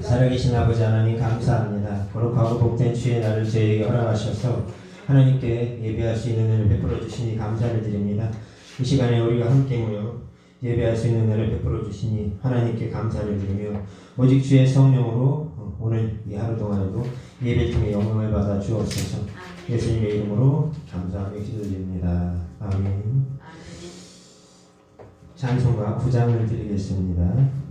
살아계신 아버지 하나님 감사합니다. 거룩하고 복된 주의 날을 저에게 허락하셔서 하나님께 예배할 수 있는 은혜를 베풀어 주시니 감사를 드립니다. 이 시간에 우리가 함께 모여 예배할 수 있는 은혜를 베풀어 주시니 하나님께 감사를 드리며 오직 주의 성령으로 오늘 이 하루 동안에도 예배를 통해 영광을 받아 주옵소서. 예수님의 이름으로 감사하며 기도드립니다. 아멘. 찬송가 9장을 드리겠습니다.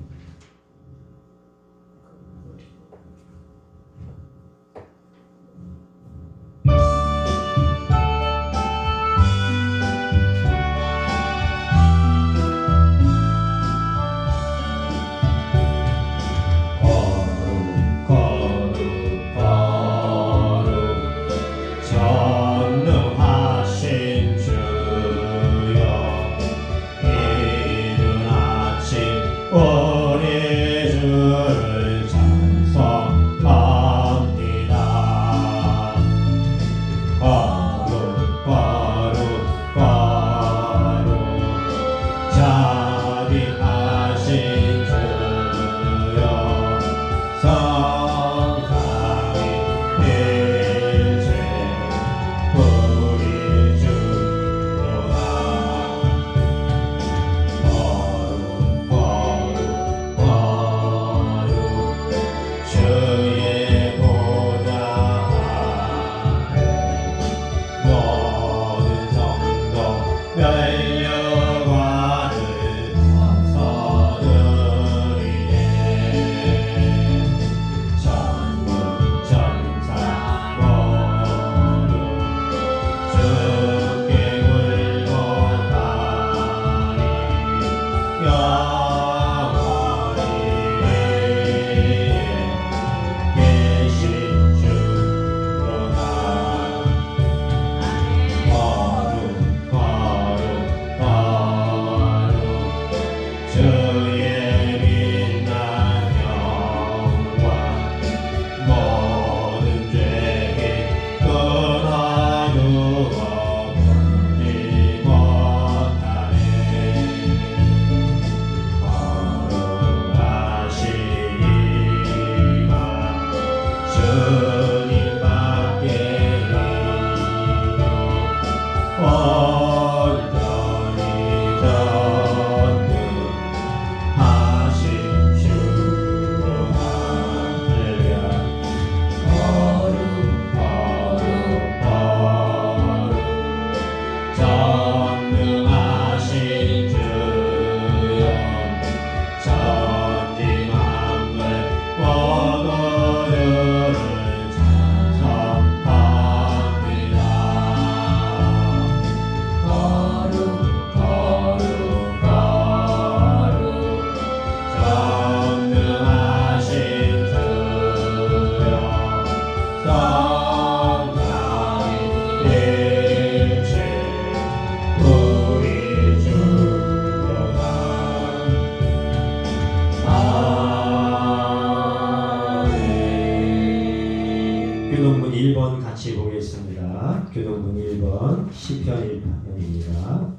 교동문 1번 같이 보겠습니다. 교동문 1번 시편 1편입니다.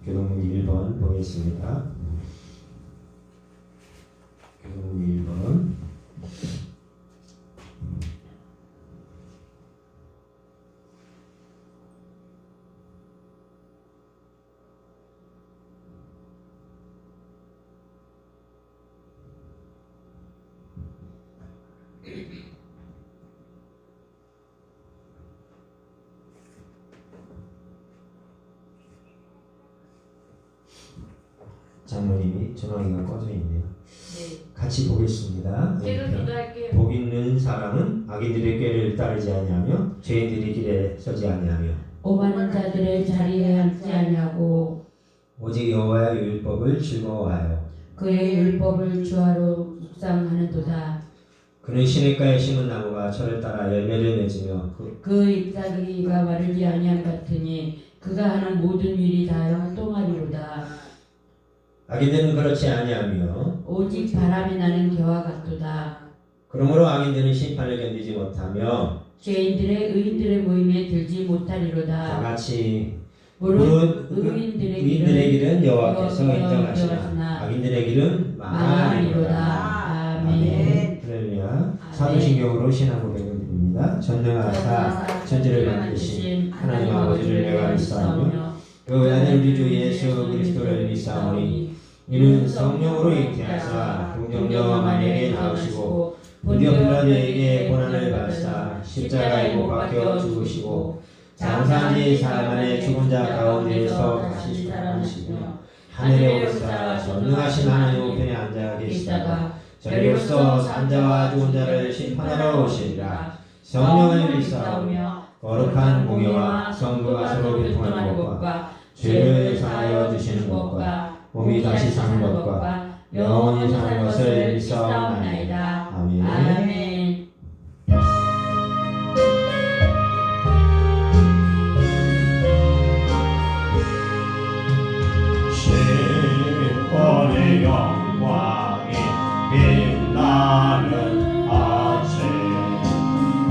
교동문 1번 보겠습니다. 교동문 1번 장로님이 전화기가 꺼져 있네요. 네. 같이 보겠습니다. 계속 기도할게요. 복 있는 사람은 악인들의 꾀를 따르지 아니하며 죄인들의 길에 서지 아니하며 오만한 자들의 자리에 앉지 아니하고 오직 여호와의 율법을 즐거워하여 그의 율법을 주하로 묵상하는도다. 그는 시냇가에 심은 나무가 철을 따라 열매를 맺으며 그 잎사귀가 마르지 아니함 같으니 그가 하는 모든 일이 다 형통하리로다. 악인들은 그렇지 아니하며 오직 바람이 나는 겨와 같도다. 그러므로 악인들은 심판을 견디지 못하며 죄인들의 의인들의 모임에 들지 다 못하리로다. 같이 무릇 의인들의 의인들의 길은 여호와께서 여호와께서 인정하시나 인정하시나 악인들의 길은 망하리로다. 망하리로다. 아멘. 할렐루야. 사도신경으로 신앙 고백을 드립니다. 전능하사 천지를 만드신 하나님 아버지를 내가 믿사오며 그 외아들 우리 주 예수 그리스도를 믿사오니 이는 성령으로 잉태하사 동정녀 마리아에게 나오시고 본디오 빌라도에게 고난을 받으사 십자가에 못 박혀 죽으시고 장사한 지 사흘 만에 죽은 자 가운데에서 다시 살아나시며 하늘에 오르사 전능하신 하나님 우편에 앉아 계시다가 저리로서 산자와 죽은 자를 심판하러 오시리라. 성령을 믿사오며 거룩한 공예와 성도가 서로 교통하는 것과 죄를 사하여 주시는 것과 몸이 다시 사는 것과 영원히 사는 것을 믿사옵나이다. 아멘. 아멘. 신권의 영광이 빛나는 아침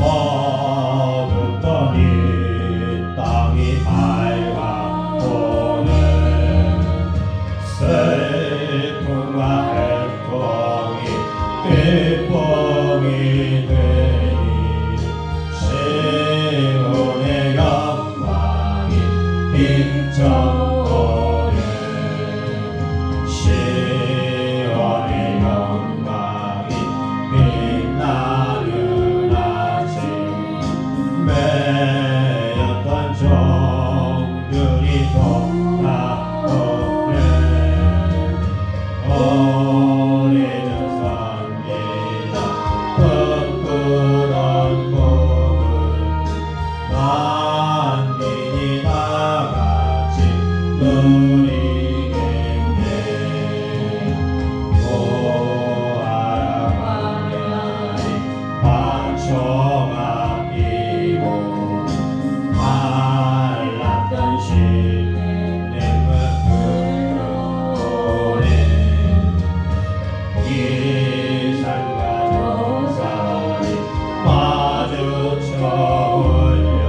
어둡던 이 땅이 밝아오네 슬픔과 애통이 기쁨이 되니 시온의 영광이 빙쳐오네 시온의 영광이 빛나는 아침 매였던 종들이 돌아오네 오래전 선지자 꿈꾸던 꿈을 만민이 다같이 누리겠네 보아라 하늘이 반초가 피고 말랐던 시냇물 흐르오네 이 산과 저 산이 마주쳐 올려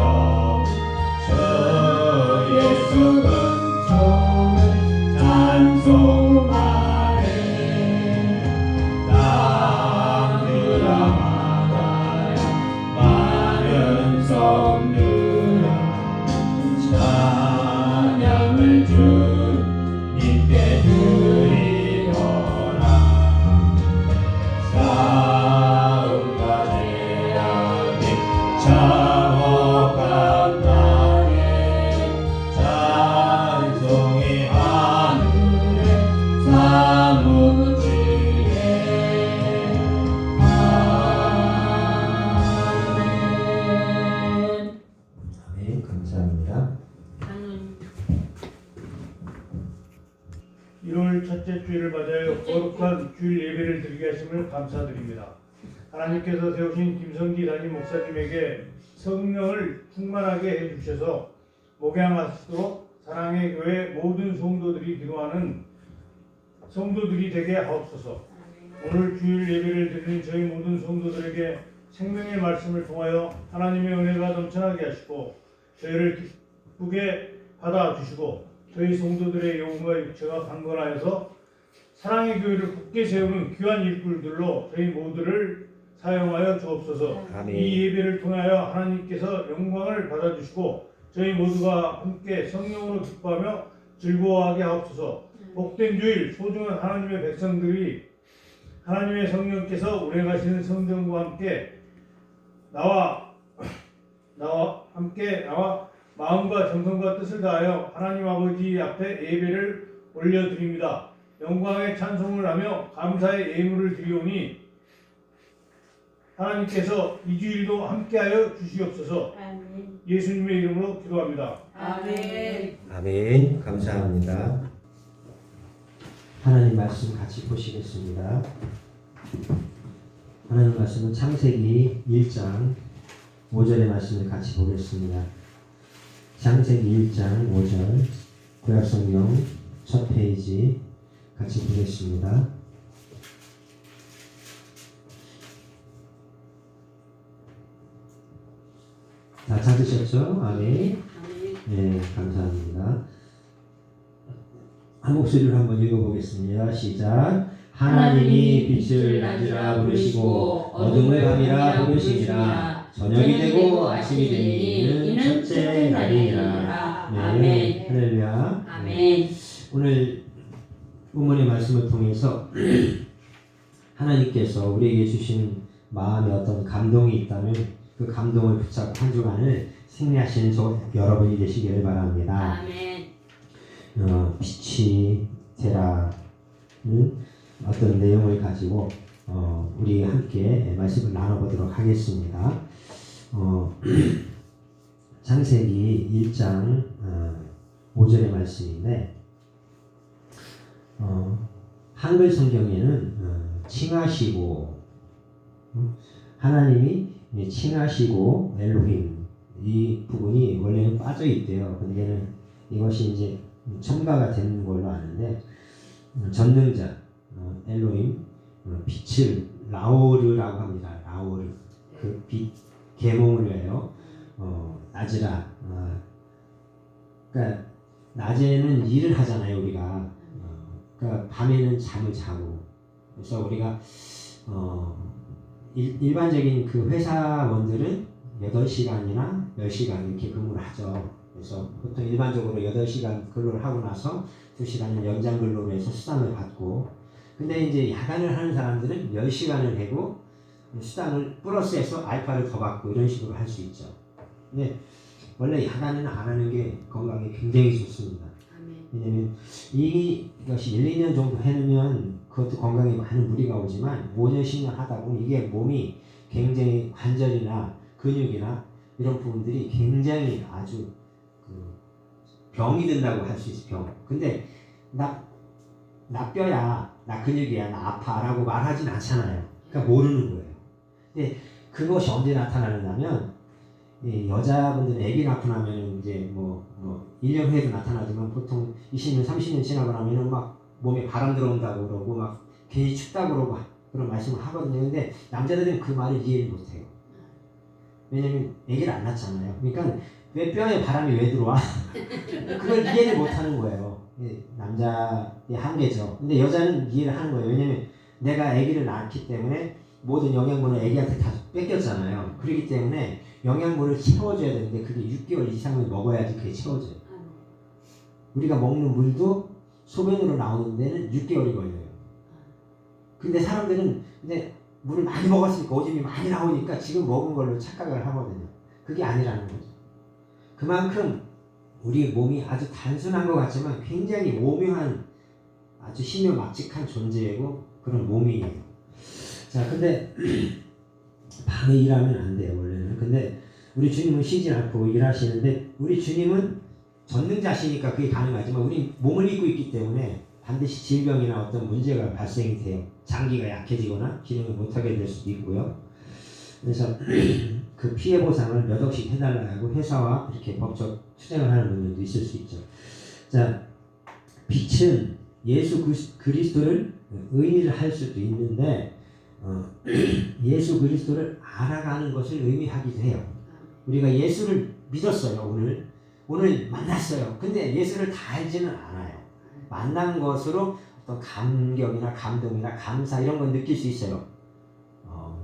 주 예수 은총을 찬송하네 땅들아 바다야 마른 섬들아 찬양을 주님께 드리노라 싸움과 재앙이 참혹한 땅에 찬송이 하늘에 사무치네 아멘. 아멘. 감사합니다. 1월 첫째 주일을 맞아요 거룩한 주일 예배를 드리게 하심을 감사드립니다. 하나님께서 세우신 김성기 담임 목사님에게 성령을 충만하게 해주셔서 목양하시도록 사랑의 교회 모든 성도들이 기도하는 성도들이 되게 하옵소서. 오늘 주일 예배를 드리는 저희 모든 성도들에게 생명의 말씀을 통하여 하나님의 은혜가 넘쳐나게 하시고 저희를 기쁘게 받아주시고 저희 성도들의 영혼과 육체가 강건하여서 사랑의 교회를 굳게 세우는 귀한 일꾼들로 저희 모두를 사용하여 주옵소서. 아멘. 이 예배를 통하여 하나님께서 영광을 받아주시고 저희 모두가 함께 성령으로 기뻐하며 즐거워하게 하옵소서. 복된 주일 소중한 하나님의 백성들이 하나님의 성령께서 운행하시는 성전과 함께 나와 마음과 정성과 뜻을 다하여 하나님 아버지 앞에 예배를 올려드립니다. 영광의 찬송을 하며 감사의 예물을 드리오니 하나님께서 이 주일도 함께하여 주시옵소서. 아멘. 예수님의 이름으로 기도합니다. 아멘. 아멘. 감사합니다. 하나님 말씀 같이 보시겠습니다. 하나님 말씀은 창세기 1장 5절의 말씀을 같이 보겠습니다. 창세기 1장 5절 구약성경 첫 페이지 같이 보겠습니다. 다 찾으셨죠? 아멘. 네, 감사합니다. 한 목소리로 한번 읽어보겠습니다. 시작. 하나님이 빛을 낮이라 부르시고 어둠을 밤이라 부르시니라. 저녁이 되고 아침이 되니 이는 첫째 날이니라. 네, 아멘. 할렐루야. 아멘. 오늘 본문의 말씀을 통해서 하나님께서 우리에게 주신 마음에 어떤 감동이 있다면 그 감동을 붙잡고 한 주간을 승리하시는 저 여러분이 되시기를 바랍니다. 아멘. 빛이 되라는 어떤 내용을 가지고 우리 함께 말씀을 나눠보도록 하겠습니다. 창세기 1장 5절의 말씀인데 한글 성경에는 칭하시고 하나님이 칭하시고 엘로힘 이 부분이 원래는 빠져 있대요. 근데는 이것이 이제 첨가가 된 걸로 아는데 전능자 엘로힘 빛을 라오르라고 합니다. 라오르 그 빛 계몽을 해요. 낮이라 그러니까 낮에는 일을 하잖아요 우리가. 그러니까 밤에는 잠을 자고 그래서 우리가 일반적인 그 회사원들은 8시간이나 10시간 이렇게 근무를 하죠. 그래서 보통 일반적으로 8시간 근로를 하고 나서 2시간은 연장 근로로 해서 수당을 받고 근데 이제 야간을 하는 사람들은 10시간을 내고 수당을 플러스해서 알파를 더 받고 이런 식으로 할 수 있죠. 근데 원래 야간에는 안 하는 게 건강에 굉장히 좋습니다. 왜냐면 이것이 1, 2년 정도 해놓으면 그것도 건강에 많은 무리가 오지만 5년, 10년 하다 보면 이게 몸이 굉장히 관절이나 근육이나 이런 부분들이 굉장히 아주 병이 든다고 할 수 있어. 병. 근데 나 뼈야, 나 근육이야, 나 아파라고 말하진 않잖아요. 그러니까 모르는 거예요. 근데 그것이 언제 나타나느냐면 여자분들은 아기 낳고 나면 이제 1년 후에도 나타나지만 보통 20년, 30년 지나고 나면은 막 몸에 바람 들어온다고 그러고 막 괜히 춥다고 그러고 그런 말씀을 하거든요. 근데 남자들은 그 말을 이해를 못해요. 왜냐면 아기를 안 낳잖아요. 그러니까 왜 뼈에 바람이 왜 들어와? 그걸 이해를 못하는 거예요. 남자의 한계죠. 근데 여자는 이해를 하는 거예요. 왜냐면 내가 아기를 낳기 때문에 모든 영양분을 아기한테 다 뺏겼잖아요. 그렇기 때문에 영양분을 채워줘야 되는데 그게 6개월 이상을 먹어야지 그게 채워져요. 우리가 먹는 물도 소변으로 나오는 데는 6개월이 걸려요. 근데 사람들은 이제 물을 많이 먹었으니까 오줌이 많이 나오니까 지금 먹은 걸로 착각을 하거든요. 그게 아니라는 거죠. 그만큼 우리 몸이 아주 단순한 것 같지만 굉장히 오묘한 아주 신묘막직한 존재이고 그런 몸이에요. 자, 근데 밤에 일하면 안 돼요 원래는. 근데 우리 주님은 쉬지 않고 일하시는데 우리 주님은 전능자시니까 그게 가능하지만 우리 몸을 입고 있기 때문에 반드시 질병이나 어떤 문제가 발생이 돼요. 장기가 약해지거나 기능을 못하게 될 수도 있고요. 그래서 그 피해 보상을 몇 억씩 해달라고 회사와 이렇게 법적 투쟁을 하는 분들도 있을 수 있죠. 자, 빛은 예수 그리스도를 의미를 할 수도 있는데 예수 그리스도를 알아가는 것을 의미하기도 해요. 우리가 예수를 믿었어요. 오늘 만났어요. 근데 예수를 다 알지는 않아요. 만난 것으로 어떤 감격이나 감동이나 감사 이런 걸 느낄 수 있어요.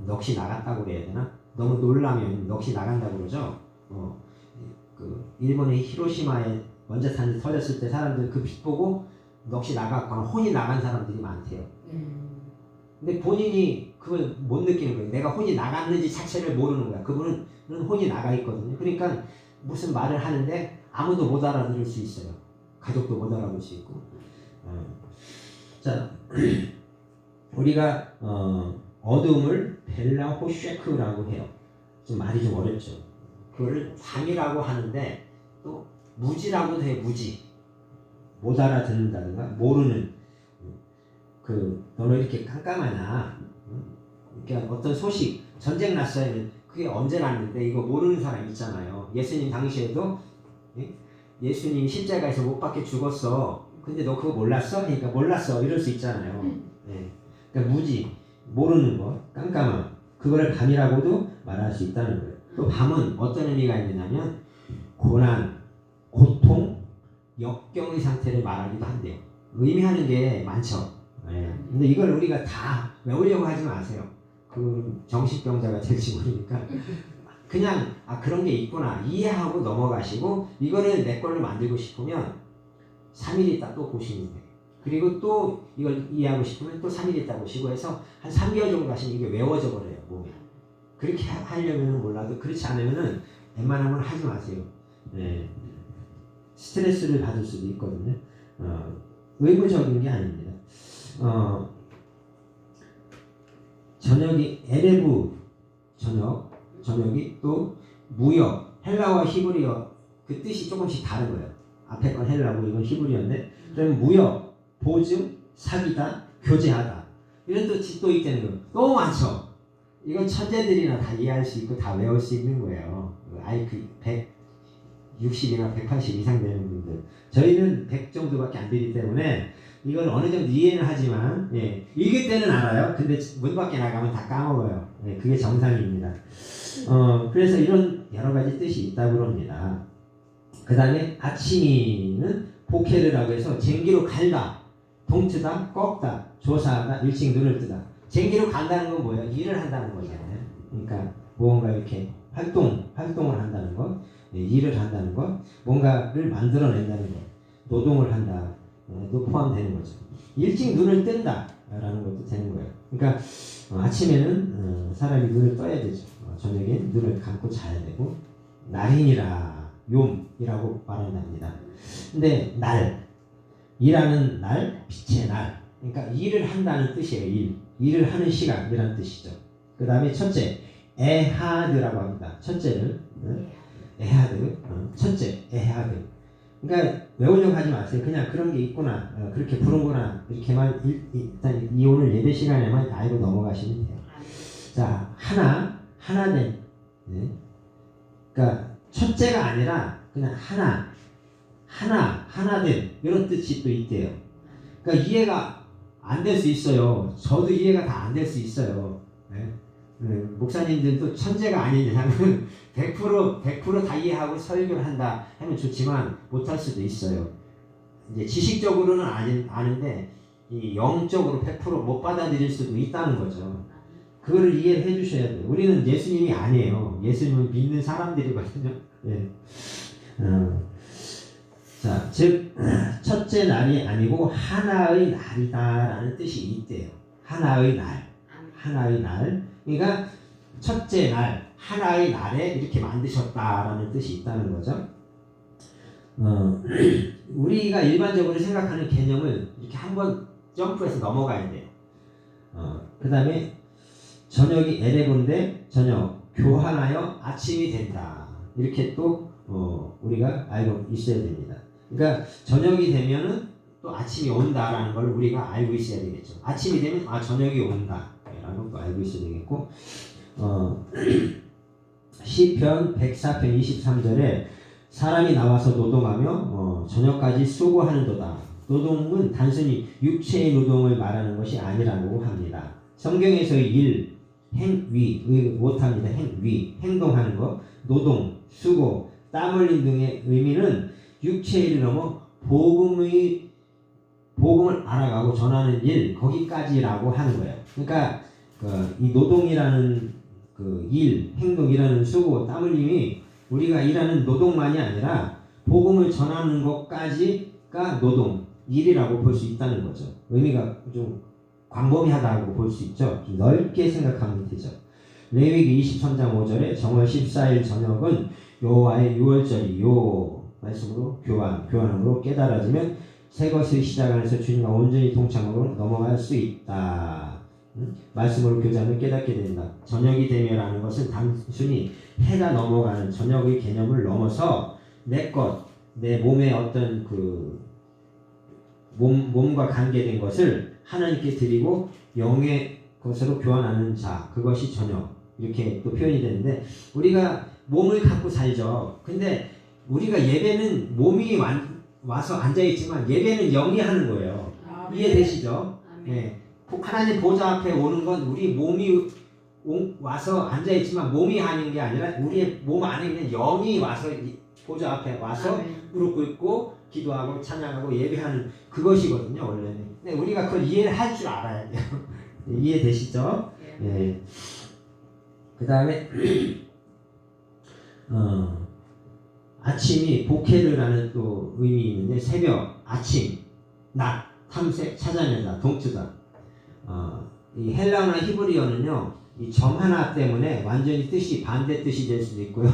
넋이 나갔다고 그래야 되나? 너무 놀라면 넋이 나간다고 그러죠. 그 일본의 히로시마에 원자탄이 터졌을 때 사람들 그 빛 보고 넋이 나갔거나 혼이 나간 사람들이 많대요. 근데 본인이 그걸 못 느끼는 거예요. 내가 혼이 나갔는지 자체를 모르는 거야. 그분은 혼이 나가 있거든요. 그러니까 무슨 말을 하는데 아무도 못 알아들을 수 있어요. 가족도 못 알아볼 수 있고. 자, 우리가 어둠을 벨라 호쉐크라고 해요. 좀 말이 좀 어렵죠. 그걸 밤이라고 하는데 또 무지라고도 해요. 무지. 못 알아듣는다든가 모르는. 너는 이렇게 깜깜하냐? 그러니까 어떤 소식, 전쟁 났어요. 그게 언제 났는데 이거 모르는 사람 있잖아요. 예수님 당시에도 예수님 십자가에서 못 박혀 죽었어. 근데 너 그거 몰랐어? 그러니까 몰랐어. 이럴 수 있잖아요. 그러니까 무지, 모르는 거, 깜깜함. 그거를 밤이라고도 말할 수 있다는 거예요. 또 밤은 어떤 의미가 있느냐면 고난, 고통, 역경의 상태를 말하기도 한대요. 의미하는 게 많죠. 예. 근데 이걸 우리가 다 외우려고 하지 마세요. 그 정신병자가 될지 모르니까 그냥 그런 게 있구나 이해하고 넘어가시고 이거를 내 걸로 만들고 싶으면 3일 있다 또 보시면 돼요. 그리고 또 이걸 이해하고 싶으면 또 3일 있다 보시고 해서 한 3개월 정도 하시면 이게 외워져 버려요 몸에. 그렇게 하려면 몰라도 그렇지 않으면은 웬만하면 하지 마세요. 네. 스트레스를 받을 수도 있거든요. 의무적인 게 아닙니다. 저녁이 에레브 저녁이 또 무역 헬라와 히브리어 그 뜻이 조금씩 다른 거예요. 앞에 건 헬라고 이건 히브리어인데 그럼 무역 보증 사기다 교제하다 이런 뜻이 또 있다는 거예요. 너무 많죠. 이건 천재들이나 다 이해할 수 있고 다 외울 수 있는 거예요. IQ 160이나 180 이상 되는 분들. 저희는 100 정도밖에 안 되기 때문에 이걸 어느 정도 이해는 하지만 읽을 때는 알아요. 근데 문 밖에 나가면 다 까먹어요. 그게 정상입니다. 그래서 이런 여러 가지 뜻이 있다고 합니다. 그 다음에 아침이는 복해르라고 해서 쟁기로 갈다, 동트다, 꺾다, 조사하다, 일찍 눈을 뜨다. 쟁기로 간다는 건 뭐예요? 일을 한다는 거잖아요. 그러니까 무언가 이렇게 활동을 한다는 것, 일을 한다는 것, 뭔가를 만들어낸다는 것, 노동을 한다. 도 포함되는 거죠. 일찍 눈을 뜬다라는 것도 되는 거예요. 그러니까 아침에는 사람이 눈을 떠야 되죠. 저녁에 눈을 감고 자야 되고 날이니라 욤이라고 말한답니다. 근데 일하는 날, 빛의 날. 그러니까 일을 한다는 뜻이에요. 일을 하는 시간이라는 뜻이죠. 그 다음에 첫째 에하드라고 합니다. 첫째를 에하드, 첫째 에하드. 그러니까 외우려고 하지 마세요. 그냥 그런 게 있구나, 그렇게 부른구나 이렇게만 일단 이 오늘 예배 시간에만 알고 넘어가시면 돼요. 자, 하나된, 그러니까 첫째가 아니라 그냥 하나된 이런 뜻이 또 있대요. 그러니까 이해가 안 될 수 있어요. 저도 이해가 다 안 될 수 있어요. 목사님들도 천재가 아니냐면 100% 다 이해하고 설교를 한다 하면 좋지만 못할 수도 있어요. 이제 지식적으로는 아는데 이 영적으로 100% 못 받아들일 수도 있다는 거죠. 그거를 이해해 주셔야 돼요. 우리는 예수님이 아니에요. 예수님을 믿는 사람들이거든요. 자, 즉 첫째 날이 아니고 하나의 날이다라는 뜻이 있대요. 하나의 날. 그러니까 첫째 날, 하나의 날에 이렇게 만드셨다라는 뜻이 있다는 거죠. 우리가 일반적으로 생각하는 개념을 이렇게 한번 점프해서 넘어가야 돼요. 그 다음에 저녁이 에레브인데 저녁 교환하여 아침이 된다. 이렇게 또 우리가 알고 있어야 됩니다. 그러니까 저녁이 되면은 또 아침이 온다라는 걸 우리가 알고 있어야 되겠죠. 아침이 되면 저녁이 온다 라는 것도 알고 있어야 되겠고, 시편 104편 23절에 사람이 나와서 노동하며 저녁까지 수고하는도다. 노동은 단순히 육체의 노동을 말하는 것이 아니라고 합니다. 성경에서의 일, 행위, 못합니다. 행동하는 것, 노동, 수고, 땀 흘림 등의 의미는 육체의 일을 넘어 복음을 알아가고 전하는 일, 거기까지라고 하는 거예요. 그러니까 이 노동이라는 그 일, 행동이라는 수고, 땀 흘림이 우리가 일하는 노동만이 아니라 복음을 전하는 것까지가 노동, 일이라고 볼 수 있다는 거죠. 의미가 좀 광범위하다고 볼 수 있죠. 좀 넓게 생각하면 되죠. 레위기 23장 5절에 정월 14일 저녁은 여호와의 유월절이요 말씀으로 교환함으로 깨달아지면 새 것을 시작하면서 주님과 온전히 동참으로 넘어갈 수 있다. 말씀으로 교제하면 깨닫게 된다. 저녁이 되면라는 것은 단순히 해가 넘어가는 저녁의 개념을 넘어서 내 몸의 어떤 그 몸과 관계된 것을 하나님께 드리고 영의 것으로 교환하는 자, 그것이 저녁, 이렇게 또 표현이 되는데, 우리가 몸을 갖고 살죠. 근데 우리가 예배는 몸이 와서 앉아있지만 예배는 영이 하는 거예요. 이해되시죠? 네. 하나님 보좌 앞에 오는 건 우리 몸이 와서 앉아있지만 몸이 하는 게 아니라 우리의 몸 안에 있는 영이 와서 보좌 앞에 와서 무릎 꿇고 기도하고 찬양하고 예배하는 그것이거든요 원래는. 근데 우리가 그걸 이해를 할 줄 알아야 돼요. 이해되시죠? 예. 그 다음에 아침이 복회를 하는 또 의미 있는데 새벽, 아침, 낮, 탐색, 찾아내다, 동트다. 이 헬라어나 히브리어는요 이 점 하나 때문에 완전히 뜻이 반대 뜻이 될 수도 있고요.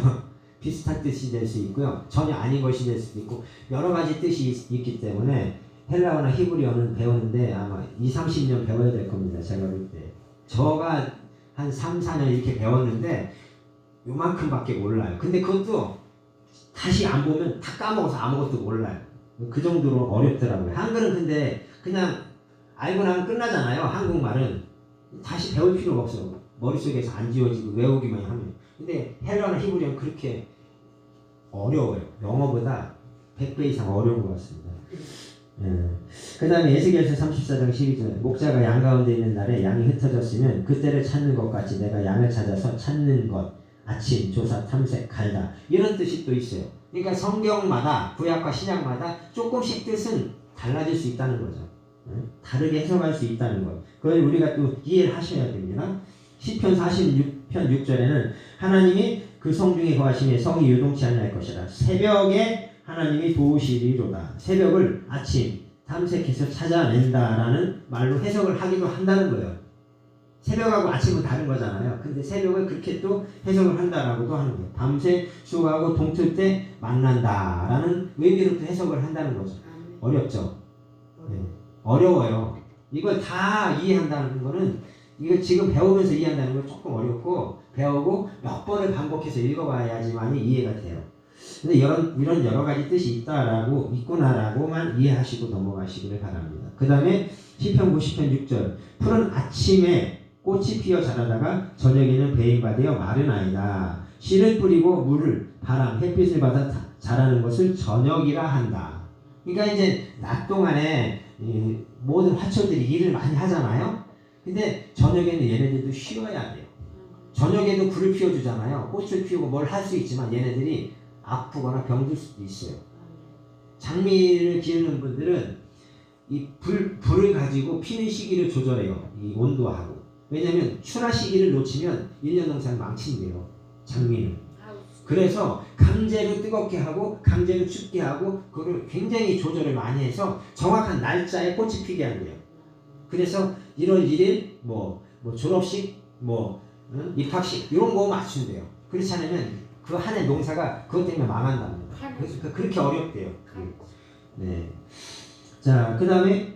비슷한 뜻이 될 수 있고요. 전혀 아닌 것이 될 수도 있고 여러 가지 뜻이 있기 때문에 헬라어나 히브리어는 배우는데 아마 20-30년 배워야 될 겁니다. 제가 볼 때. 저가 한 3-4년 이렇게 배웠는데 요만큼밖에 몰라요. 근데 그것도 다시 안 보면 다 까먹어서 아무것도 몰라요. 그 정도로 어렵더라고요. 한글은 근데 그냥 알고 나면 끝나잖아요. 한국말은 다시 배울 필요가 없어요. 머릿속에서 안 지워지고 외우기만 하면. 근데 헬라어나 히브리어는 그렇게 어려워요. 영어보다 100배 이상 어려운 것 같습니다. 그 다음에 에스겔서 34장 12절 목자가 양 가운데 있는 날에 양이 흩어졌으면 그때를 찾는 것 같이 내가 양을 찾아서 찾는 것 아침, 조사, 탐색, 갈다 이런 뜻이 또 있어요. 그러니까 성경마다 구약과 신약마다 조금씩 뜻은 달라질 수 있다는 거죠. 다르게 해석할 수 있다는 것. 그걸 우리가 또 이해를 하셔야 됩니다. 시편 46편 6절에는 하나님이 그 성 중에 거하시니 성이 요동치 아니할 것이라. 새벽에 하나님이 도우시리로다. 새벽을 아침 탐색해서 찾아낸다라는 말로 해석을 하기도 한다는 거예요. 새벽하고 아침은 다른 거잖아요. 근데 새벽을 그렇게 또 해석을 한다라고도 하는 거예요. 밤새 수고하고 동틀 때 만난다라는 의미로 또 해석을 한다는 거죠. 어렵죠? 네. 어려워요. 이걸 다 이해한다는 거는 이거 지금 배우면서 이해한다는 건 조금 어렵고 배우고 몇 번을 반복해서 읽어봐야지만 이해가 돼요. 근데 이런 여러 가지 뜻이 있구나라고만 이해하시고 넘어가시기를 바랍니다. 그 다음에 시편 90편 6절 푸른 아침에 꽃이 피어 자라다가 저녁에는 배임받아 마르나이다. 씨를 뿌리고 물을 바람 햇빛을 받아 자라는 것을 저녁이라 한다. 그러니까 이제 낮 동안에 모든 화초들이 일을 많이 하잖아요. 근데 저녁에는 얘네들도 쉬어야 돼요. 저녁에도 불을 피워주잖아요. 꽃을 피우고 뭘 할 수 있지만 얘네들이 아프거나 병들 수도 있어요. 장미를 기르는 분들은 이 불을 가지고 피는 시기를 조절해요. 이 온도하고. 왜냐면 추나 시기를 놓치면 1년 농사를 망친대요. 장미는. 그래서 강제로 뜨겁게 하고 강제로 춥게 하고 그걸 굉장히 조절을 많이 해서 정확한 날짜에 꽃이 피게 한대요. 그래서 1월 1일 뭐 졸업식 입학식 이런 거 맞춘대요. 그렇지 않으면 그 한 해 농사가 그것 때문에 망한답니다. 그래서 그렇게 어렵대요. 네. 자, 그 다음에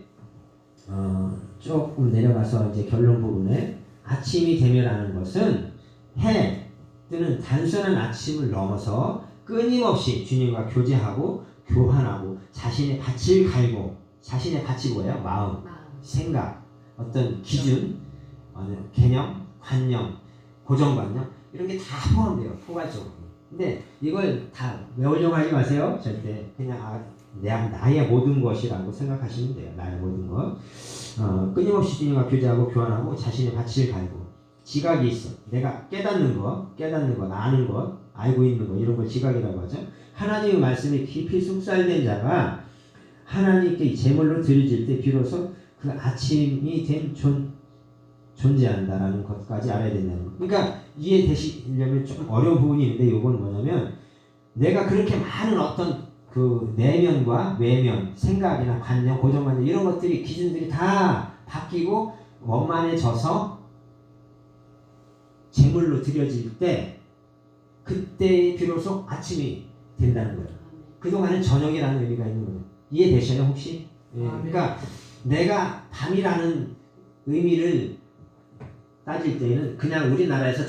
조금 내려가서 이제 결론 부분에 아침이 되면라는 것은 해 뜨는 단순한 아침을 넘어서 끊임없이 주님과 교제하고 교환하고 자신의 밭을 갈고 자신의 밭이 뭐예요? 마음, 생각, 어떤 기준, 개념, 관념, 고정관념 이런 게 다 포함돼요. 포괄적으로. 근데 이걸 다 외우려고 하지 마세요. 절대 그냥 나의 모든 것이라고 생각하시면 돼요. 나의 모든 것. 끊임없이 주님과 교제하고 교환하고 자신의 밭을 갈고 지각이 있어. 내가 깨닫는 것, 아는 것, 알고 있는 것 이런 걸 지각이라고 하죠. 하나님의 말씀이 깊이 숙살된 자가 하나님께 제물로 드려질 때 비로소 그 아침이 된 존재한다라는 것까지 알아야 된다는 거. 그러니까 이해되시려면 좀 어려운 부분이 있는데 이건 뭐냐면 내가 그렇게 많은 어떤 그 내면과 외면, 생각이나 관념, 고정관념 이런 것들이 기준들이 다 바뀌고 원만해져서 제물로 드려질 때 그때 비로소 아침이 된다는 거예요. 그동안은 저녁이라는 의미가 있는 거예요. 이해되셔요 혹시? 예. 그러니까 내가 밤이라는 의미를 따질 때는 그냥 우리나라에서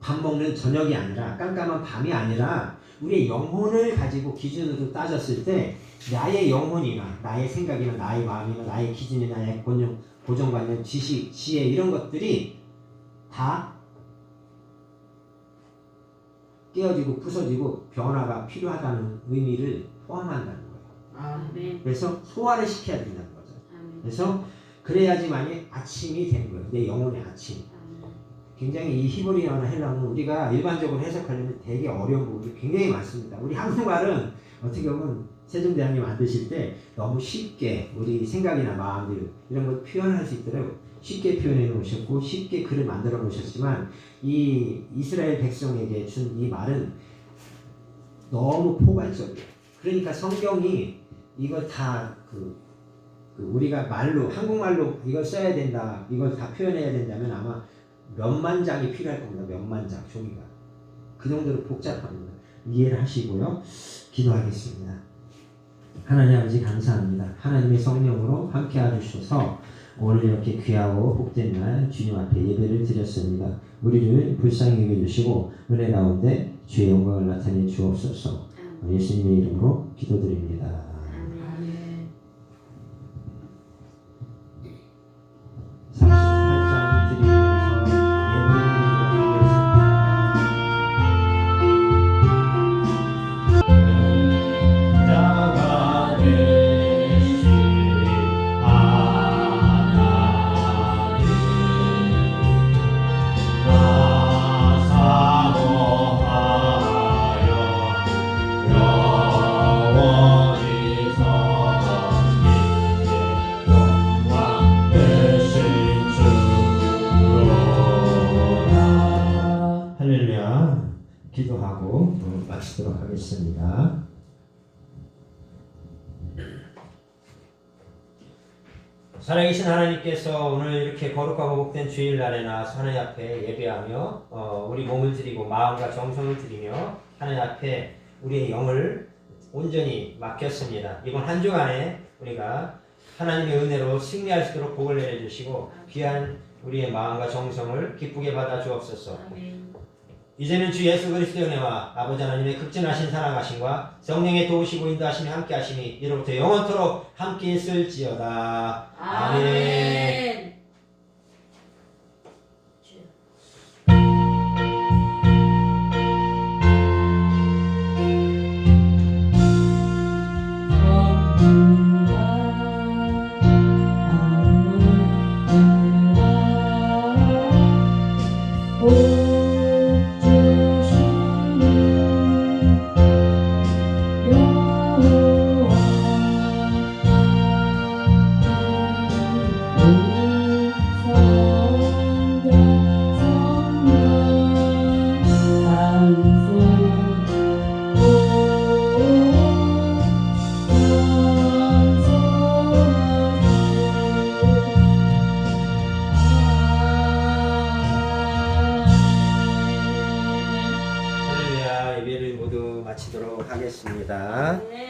밥 먹는 저녁이 아니라 깜깜한 밤이 아니라 우리의 영혼을 가지고 기준으로 따졌을 때 나의 영혼이나 나의 생각이나 나의 마음이나 나의 기준이나 나의 고정관념, 지식, 지혜 이런 것들이 다 깨어지고 부서지고 변화가 필요하다는 의미를 포함한다는 거예요. 그래서 소화를 시켜야 된다는 거죠. 그래서 그래야지만이 아침이 되는 거예요. 내 영혼의 아침. 굉장히 이 히브리어나 헬라어는 우리가 일반적으로 해석하려면 되게 어려운 부분이 굉장히 많습니다. 우리 한국말은 어떻게 보면 세종대왕님 만드실 때 너무 쉽게 우리 생각이나 마음들 이런 걸 표현할 수 있도록 쉽게 표현해 놓으셨고 쉽게 글을 만들어 놓으셨지만 이 이스라엘 백성에게 준 이 말은 너무 포괄적이에요. 그러니까 성경이 이걸 다 우리가 말로 한국말로 이걸 써야 된다, 이걸 다 표현해야 된다면 아마 몇만 장이 필요할 겁니다. 몇만 장 종이가 그 정도로 복잡합니다. 이해를 하시고요. 기도하겠습니다. 하나님 아버지 감사합니다. 하나님의 성령으로 함께 해주셔서 오늘 이렇게 귀하고 복된 날 주님 앞에 예배를 드렸습니다. 우리를 불쌍히 여겨주시고 은혜 가운데 주의 영광을 나타내 주옵소서. 예수님의 이름으로 기도드립니다. 아멘. 38장 드리면서 예배를 드리도록 하겠습니다. 자가 되신 하나님 나 사모하여 영원히 섬기게 영광 되신 주로라. 할렐루야. 기도하고 마치도록 하겠습니다. 살아계신 하나님께서 오늘 이렇게 거룩하고 복된 주일날에 나와서 하나님 앞에 예배하며 우리 몸을 드리고 마음과 정성을 드리며 하나님 앞에 우리의 영을 온전히 맡겼습니다. 이번 한 주간에 우리가 하나님의 은혜로 승리할 수 있도록 복을 내려주시고 귀한 우리의 마음과 정성을 기쁘게 받아 주옵소서. 아멘. 이제는 주 예수 그리스도의 은혜와 아버지 하나님의 극진하신 사랑하심과 성령의 도우시고 인도하심이 함께 하심이 이로부터 영원토록 함께 있을지어다. 아멘. 할렐루야. 예배를 모두 마치도록 하겠습니다. 네.